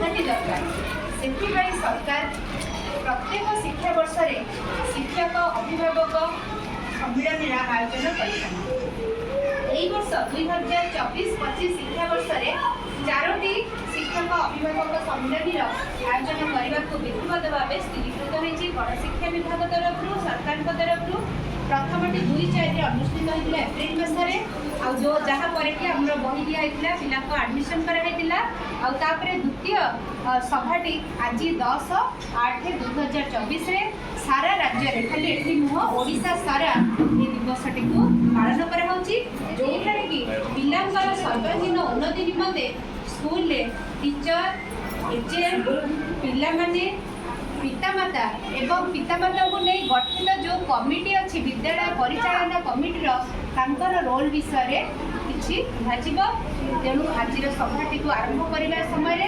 निहाती दरकार से सरकार प्रत्येक शिक्षा वर्ष में शिक्षक अभिभावक सम्मेलन आयोजन कर 2024-25 शिक्षा वर्ष में 4टी शिक्षक अभिभावक सम्मेलन आयोजन करने को विधिवत भाव स्थिरीकृत होती गणशिक्षा विभाग तरफ सरकार तरफ प्रथमटी 2-4 अनुष्ठित होता एप्रिल मसरे आ जो जहाँ पर कि आम बही दिखाई पिला आडमिशन कराई द्वितीय सभाटी आज 10/8/2024 सारा राज्य में खाली एटी नुह ओडिशा सारा ये दिवसटी को पालन कराऊँगी जो कि पिलांकर सर्वांगीन उन्नति निमंते स्कूल टीचर एचएम पिला माने पितामाता एवं पितामाता को नहीं गठित जो कमिटी अच्छी विद्यालय परिचालना कमिटीर तांकर रोल विषय किसी भाजब तेणु आज सभाटी को आरंभ करने समय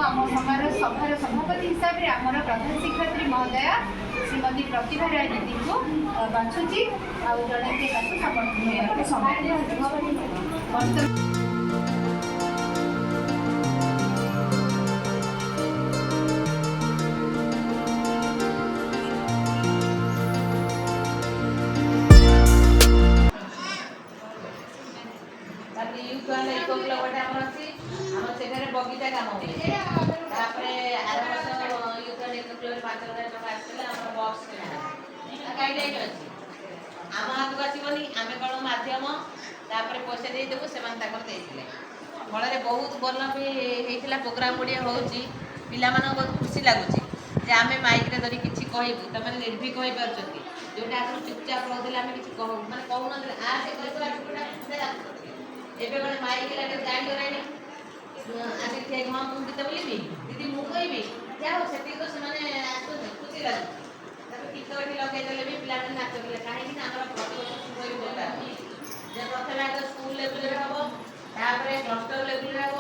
आम सभार सभापति हिसाब से आमर प्रधान शिक्षयित्री महोदया श्रीमती प्रतिभा राय दीदी को बाछुची जड़े समय इको क्लब बगीचा काम हुए आर वर्ष यूथ इको क्लब 5,000 टका आसला बक्स गाइडलाइन अच्छी आम हाथ को आसबनी आम कौन मध्यम पैसा देदेबू से फल बहुत भल भी होता प्रोग्राम गुड़िया हो बहुत खुशी लगुच आम माइक धरी किसी कहबू तुम निर्भीक हो पार्टी जोटा आप चुपचाप रोते आम किसी कहूँ मैंने कहून एबे कौन माइक लगे गाड़ी कराइनी आगे थे हाँ मुझे गीत बोलबी दीदी मुझे कहबी जाओ से तो से खुशी लगे गीत ये लगे भी पिला नाच गले कहीं प्रत्येक बोला जब प्रथम स्कूल लेवल हम क्लस्टर लेवल हम